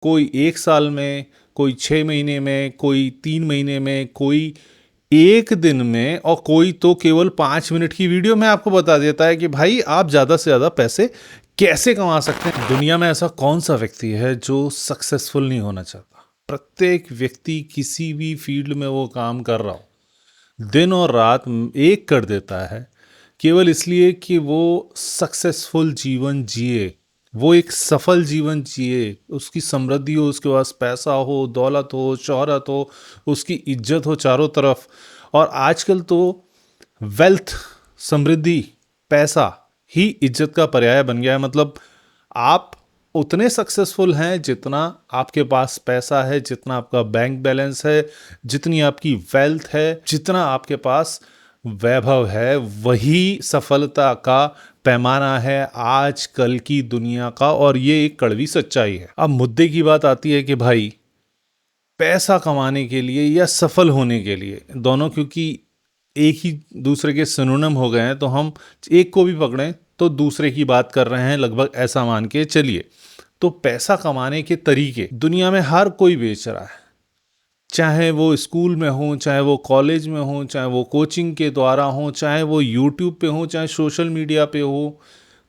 कोई 1 साल में, कोई 6 महीने में, कोई 3 महीने में, कोई 1 दिन में और कोई तो केवल 5 मिनट की वीडियो में आपको बता देता है कि भाई आप ज़्यादा से ज़्यादा पैसे कैसे कमा सकते हैं। दुनिया में ऐसा कौन सा व्यक्ति है जो सक्सेसफुल नहीं होना चाहता? प्रत्येक व्यक्ति किसी भी फील्ड में वो काम कर रहा हो, दिन और रात एक कर देता है, केवल इसलिए कि वो सक्सेसफुल जीवन जिए, वो एक सफल जीवन जिए, उसकी समृद्धि हो, उसके पास पैसा हो, दौलत हो, शोहरत हो, उसकी इज्जत हो चारों तरफ। और आजकल तो वेल्थ, समृद्धि, पैसा ही इज्जत का पर्याय बन गया है। मतलब आप उतने सक्सेसफुल हैं जितना आपके पास पैसा है, जितना आपका बैंक बैलेंस है, जितनी आपकी वेल्थ है, जितना आपके पास वैभव है, वही सफलता का पैमाना है आज कल की दुनिया का। और ये एक कड़वी सच्चाई है। अब मुद्दे की बात आती है कि भाई पैसा कमाने के लिए या सफल होने के लिए, दोनों क्योंकि एक ही दूसरे के सिनोनिम हो गए हैं, तो हम एक को भी पकड़ें तो दूसरे की बात कर रहे हैं, लगभग ऐसा मान के चलिए। तो पैसा कमाने के तरीके दुनिया में हर कोई बेच रहा है, चाहे वो स्कूल में हो, चाहे वो कॉलेज में हो, चाहे वो कोचिंग के द्वारा हो, चाहे वो यूट्यूब पे हो, चाहे सोशल मीडिया पे हो।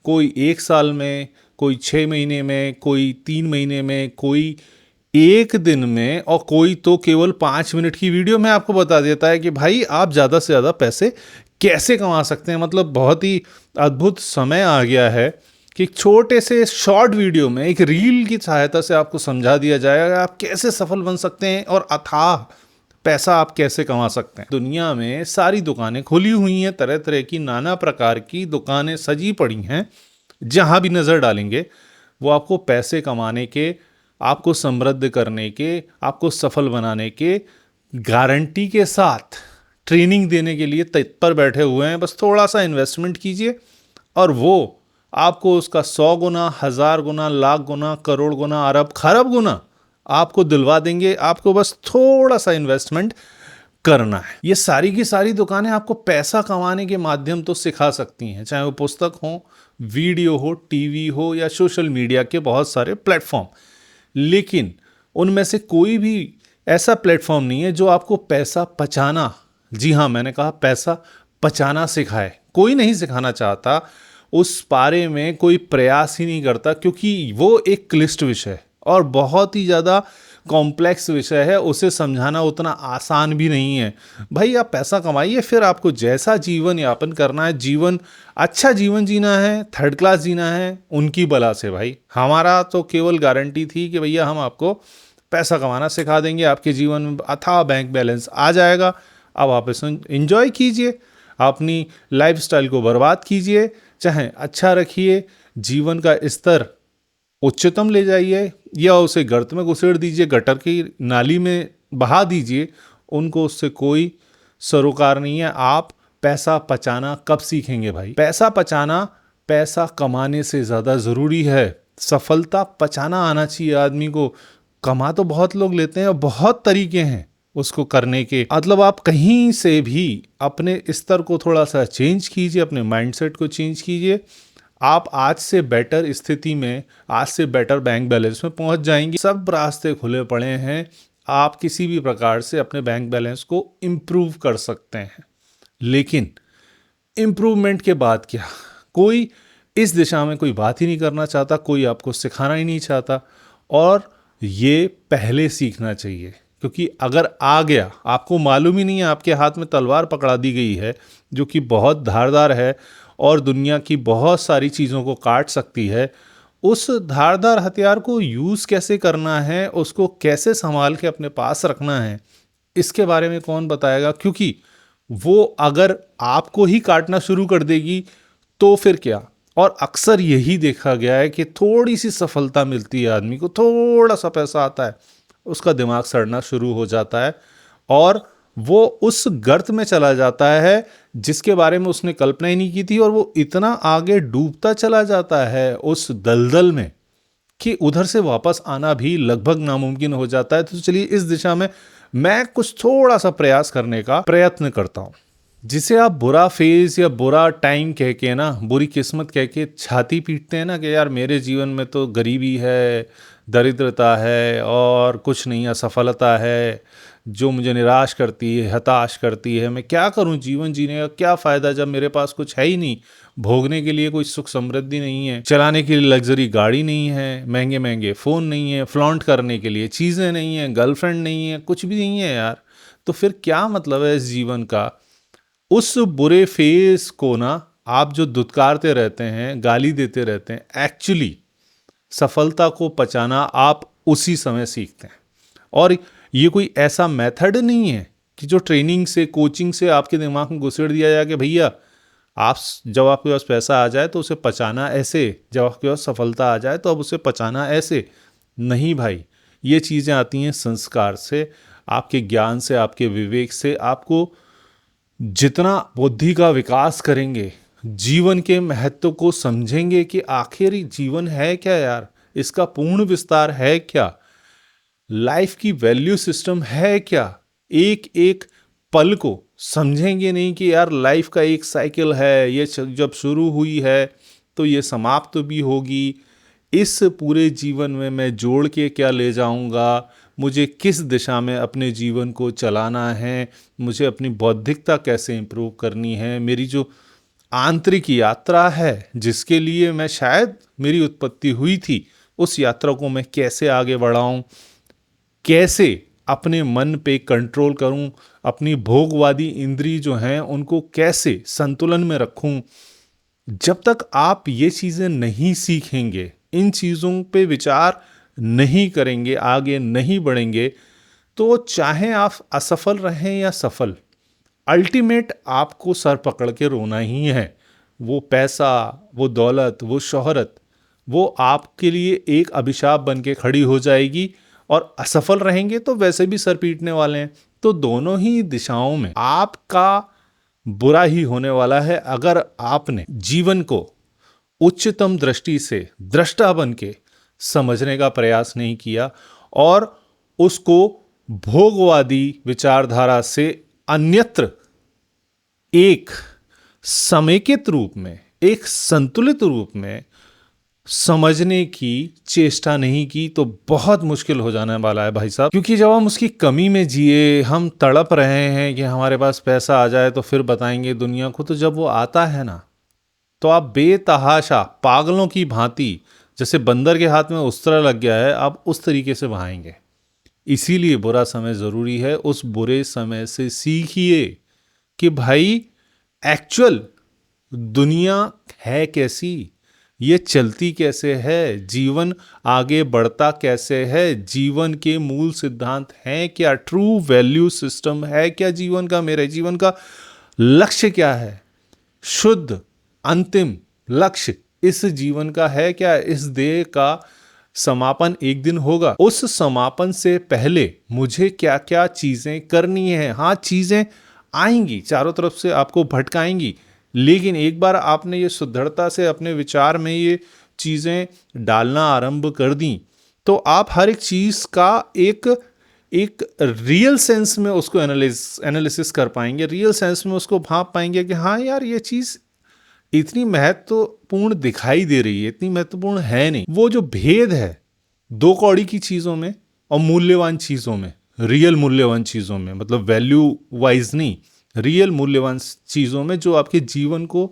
कोई 1 साल में, कोई 6 महीने में, कोई 3 महीने में, कोई 1 दिन में और कोई तो केवल 5 मिनट की वीडियो में आपको बता देता है कि भाई आप ज़्यादा से ज़्यादा पैसे कैसे कमा सकते हैं। मतलब बहुत ही अद्भुत समय आ गया है कि एक छोटे से शॉर्ट वीडियो में, एक रील की सहायता से आपको समझा दिया जाएगा आप कैसे सफल बन सकते हैं और अथाह पैसा आप कैसे कमा सकते हैं। दुनिया में सारी दुकानें खुली हुई हैं, तरह तरह की नाना प्रकार की दुकानें सजी पड़ी हैं। जहां भी नज़र डालेंगे वो आपको पैसे कमाने के, आपको समृद्ध करने के, आपको सफल बनाने के गारंटी के साथ ट्रेनिंग देने के लिए तत्पर बैठे हुए हैं। बस थोड़ा सा इन्वेस्टमेंट कीजिए और वो आपको उसका 100 गुना, 1000 गुना, लाख गुना, करोड़ गुना, अरब खरब गुना आपको दिलवा देंगे। आपको बस थोड़ा सा इन्वेस्टमेंट करना है। ये सारी की सारी दुकानें आपको पैसा कमाने के माध्यम तो सिखा सकती हैं, चाहे वो पुस्तक हो, वीडियो हो, टीवी हो या सोशल मीडिया के बहुत सारे प्लेटफॉर्म। लेकिन उनमें से कोई भी ऐसा प्लेटफॉर्म नहीं है जो आपको पैसा पचाना, जी हाँ मैंने कहा पैसा पचाना सिखाए। कोई नहीं सिखाना चाहता, उस पारे में कोई प्रयास ही नहीं करता, क्योंकि वो एक क्लिष्ट विषय है और बहुत ही ज़्यादा कॉम्प्लेक्स विषय है। उसे समझाना उतना आसान भी नहीं है। भाई आप पैसा कमाइए, फिर आपको जैसा जीवन यापन करना है, जीवन अच्छा जीवन जीना है, थर्ड क्लास जीना है, उनकी बला से। भाई हमारा तो केवल गारंटी थी कि भैया हम आपको पैसा कमाना सिखा देंगे, आपके जीवन में अथाह बैंक बैलेंस आ जाएगा। अब आप इसे एंजॉय कीजिए, अपनी लाइफस्टाइल को बर्बाद कीजिए, चाहे अच्छा रखिए, जीवन का स्तर उच्चतम ले जाइए या उसे गर्त में घुसेड़ दीजिए, गटर की नाली में बहा दीजिए। उनको उससे कोई सरोकार नहीं है। आप पैसा पचाना कब सीखेंगे भाई? पैसा पचाना पैसा कमाने से ज़्यादा ज़रूरी है। सफलता पचाना आना चाहिए आदमी को। कमा तो बहुत लोग लेते हैं और बहुत तरीके हैं उसको करने के। मतलब आप कहीं से भी अपने स्तर को थोड़ा सा चेंज कीजिए, अपने माइंडसेट को चेंज कीजिए। आप आज से बेटर स्थिति में, आज से बेटर बैंक बैलेंस में पहुंच जाएंगे। सब रास्ते खुले पड़े हैं, आप किसी भी प्रकार से अपने बैंक बैलेंस को इम्प्रूव कर सकते हैं। लेकिन इम्प्रूवमेंट के बाद क्या? कोई इस दिशा में कोई बात ही नहीं करना चाहता, कोई आपको सिखाना ही नहीं चाहता। और ये पहले सीखना चाहिए, क्योंकि अगर आ गया, आपको मालूम ही नहीं है, आपके हाथ में तलवार पकड़ा दी गई है जो कि बहुत धारदार है और दुनिया की बहुत सारी चीज़ों को काट सकती है। उस धारदार हथियार को यूज़ कैसे करना है, उसको कैसे संभाल के अपने पास रखना है, इसके बारे में कौन बताएगा? क्योंकि वो अगर आपको ही काटना शुरू कर देगी तो फिर क्या। और अक्सर यही देखा गया है कि थोड़ी सी सफलता मिलती है आदमी को, थोड़ा सा पैसा आता है, उसका दिमाग सड़ना शुरू हो जाता है और वो उस गर्त में चला जाता है जिसके बारे में उसने कल्पना ही नहीं की थी। और वो इतना आगे डूबता चला जाता है उस दलदल में कि उधर से वापस आना भी लगभग नामुमकिन हो जाता है। तो चलिए इस दिशा में मैं कुछ थोड़ा सा प्रयास करने का प्रयत्न करता हूँ। जिसे आप बुरा फेज या बुरा टाइम कह के ना, बुरी किस्मत कह के छाती पीटते हैं ना कि यार मेरे जीवन में तो गरीबी है, दरिद्रता है और कुछ नहीं, असफलता है जो मुझे निराश करती है, हताश करती है। मैं क्या करूं? जीवन जीने का क्या फ़ायदा जब मेरे पास कुछ है ही नहीं, भोगने के लिए कोई सुख समृद्धि नहीं है, चलाने के लिए लग्जरी गाड़ी नहीं है, महंगे महंगे फ़ोन नहीं है, फ्लॉन्ट करने के लिए चीज़ें नहीं हैं, गर्लफ्रेंड नहीं है, कुछ भी नहीं है यार। तो फिर क्या मतलब है इस जीवन का? उस बुरे फेस को ना आप जो दुत्कारते रहते हैं, गाली देते रहते हैं, एक्चुअली सफलता को पचाना आप उसी समय सीखते हैं। और ये कोई ऐसा मेथड नहीं है कि जो ट्रेनिंग से, कोचिंग से आपके दिमाग में घुसेड़ दिया जाए कि भैया आप, जब आपके पास पैसा आ जाए तो उसे पचाना ऐसे, जब आपके पास सफलता आ जाए तो अब उसे पचाना ऐसे। नहीं भाई, ये चीज़ें आती हैं संस्कार से, आपके ज्ञान से, आपके विवेक से। आपको जितना बुद्धि का विकास करेंगे, जीवन के महत्व को समझेंगे कि आखिर ये जीवन है क्या यार, इसका पूर्ण विस्तार है क्या, लाइफ की वैल्यू सिस्टम है क्या, एक एक पल को समझेंगे नहीं कि यार लाइफ का एक साइकिल है, ये जब शुरू हुई है तो ये समाप्त भी होगी। इस पूरे जीवन में मैं जोड़ के क्या ले जाऊंगा, मुझे किस दिशा में अपने जीवन को चलाना है, मुझे अपनी बौद्धिकता कैसे इम्प्रूव करनी है, मेरी जो आंतरिक यात्रा है जिसके लिए मैं शायद मेरी उत्पत्ति हुई थी, उस यात्रा को मैं कैसे आगे बढ़ाऊं, कैसे अपने मन पे कंट्रोल करूं, अपनी भोगवादी इंद्री जो हैं उनको कैसे संतुलन में रखूं। जब तक आप ये चीज़ें नहीं सीखेंगे, इन चीज़ों पे विचार नहीं करेंगे, आगे नहीं बढ़ेंगे, तो चाहे आप असफल रहें या सफल, अल्टीमेट आपको सर पकड़ के रोना ही है। वो पैसा, वो दौलत, वो शोहरत, वो आपके लिए एक अभिशाप बन के खड़ी हो जाएगी। और असफल रहेंगे तो वैसे भी सर पीटने वाले हैं। तो दोनों ही दिशाओं में आपका बुरा ही होने वाला है अगर आपने जीवन को उच्चतम दृष्टि से दृष्टा बन के समझने का प्रयास नहीं किया और उसको भोगवादी विचारधारा से अन्यत्र एक समेकित रूप में, एक संतुलित रूप में समझने की चेष्टा नहीं की तो बहुत मुश्किल हो जाने वाला है भाई साहब। क्योंकि जब हम उसकी कमी में जिए, हम तड़प रहे हैं कि हमारे पास पैसा आ जाए तो फिर बताएंगे दुनिया को, तो जब वो आता है ना तो आप बेतहाशा पागलों की भांति, जैसे बंदर के हाथ में उस्तरा लग गया है, आप उस तरीके से बहाएंगे। इसीलिए बुरा समय ज़रूरी है। उस बुरे समय से सीखिए कि भाई एक्चुअल दुनिया है कैसी, ये चलती कैसे है, जीवन आगे बढ़ता कैसे है, जीवन के मूल सिद्धांत हैं क्या, ट्रू वैल्यू सिस्टम है क्या जीवन का, मेरे जीवन का लक्ष्य क्या है, शुद्ध अंतिम लक्ष्य इस जीवन का है क्या, इस देह का समापन एक दिन होगा, उस समापन से पहले मुझे क्या क्या चीज़ें करनी है। हाँ, चीज़ें आएंगी, चारों तरफ से आपको भटकाएंगी, लेकिन एक बार आपने ये सुदृढ़ता से अपने विचार में ये चीज़ें डालना आरंभ कर दी तो आप हर एक चीज़ का एक रियल सेंस में उसको एनालिसिस कर पाएंगे, रियल सेंस में उसको भांप पाएंगे कि हाँ यार ये चीज़ इतनी महत्वपूर्ण दिखाई दे रही है, इतनी महत्वपूर्ण है नहीं। वो जो भेद है दो कौड़ी की चीज़ों में और मूल्यवान चीज़ों में, रियल मूल्यवान चीज़ों में, मतलब वैल्यू वाइज नहीं, रियल मूल्यवान चीज़ों में जो आपके जीवन को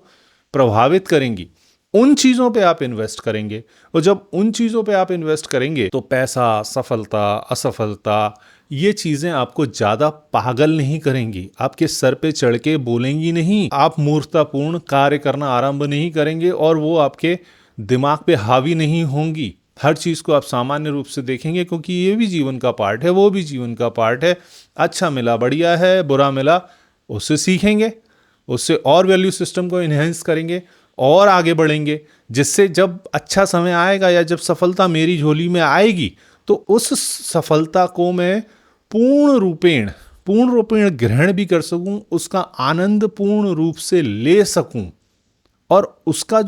प्रभावित करेंगी, उन चीज़ों पे आप इन्वेस्ट करेंगे। और जब उन चीज़ों पे आप इन्वेस्ट करेंगे तो पैसा, सफलता, असफलता, ये चीज़ें आपको ज़्यादा पागल नहीं करेंगी, आपके सर पे चढ़ के बोलेंगी नहीं, आप मूर्खतापूर्ण कार्य करना आरंभ नहीं करेंगे और वो आपके दिमाग पे हावी नहीं होंगी। हर चीज़ को आप सामान्य रूप से देखेंगे क्योंकि ये भी जीवन का पार्ट है, वो भी जीवन का पार्ट है। अच्छा मिला बढ़िया है, बुरा मिला उससे सीखेंगे, उससे और वैल्यू सिस्टम को इन्हेंस करेंगे और आगे बढ़ेंगे, जिससे जब अच्छा समय आएगा या जब सफलता मेरी झोली में आएगी तो उस सफलता को मैं पूर्ण रूपेण ग्रहण भी कर सकूं, उसका आनंद पूर्ण रूप से ले सकूं और उसका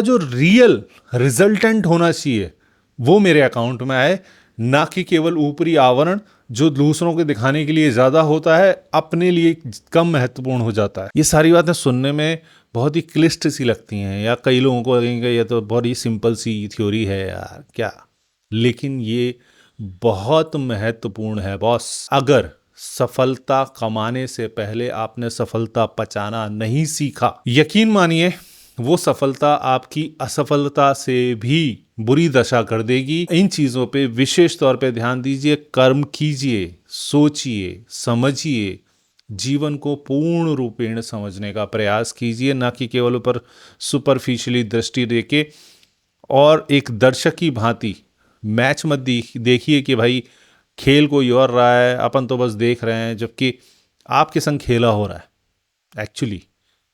जो रियल रिजल्टेंट होना चाहिए वो मेरे अकाउंट में आए, ना कि केवल ऊपरी आवरण जो दूसरों को दिखाने के लिए ज़्यादा होता है अपने लिए कम महत्वपूर्ण हो जाता है। ये सारी बातें सुनने में बहुत ही क्लिष्ट सी लगती हैं या कई लोगों को लगेंगे ये तो बहुत ही सिंपल सी थ्योरी है यार क्या, लेकिन ये बहुत महत्वपूर्ण है बॉस। अगर सफलता कमाने से पहले आपने सफलता पचाना नहीं सीखा, यकीन मानिए वो सफलता आपकी असफलता से भी बुरी दशा कर देगी। इन चीजों पे विशेष तौर पे ध्यान दीजिए, कर्म कीजिए, सोचिए, समझिए, जीवन को पूर्ण रूपेण समझने का प्रयास कीजिए, ना कि केवल ऊपर सुपरफिशियली दृष्टि देके और एक दर्शक की भांति मैच मत देखिए कि भाई खेल कोई और रहा है, अपन तो बस देख रहे हैं, जबकि आपके संग खेला हो रहा है। Actually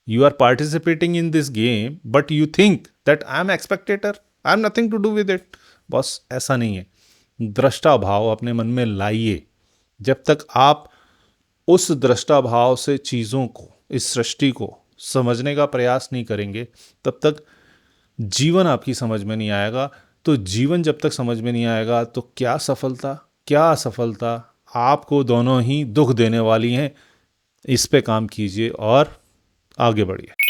you are participating in this game but you think that I am spectator, I am nothing to do with it. बस ऐसा नहीं है। दृष्टा भाव अपने मन में लाइए। जब तक आप उस दृष्टा भाव से चीज़ों को, इस सृष्टि को समझने का प्रयास नहीं करेंगे, तब तक जीवन आपकी समझ में नहीं आएगा। तो जीवन जब तक समझ में नहीं आएगा तो क्या सफलता क्या असफलता आपको दोनों ही दुख देने वाली हैं। इस पे काम कीजिए और आगे बढ़िए।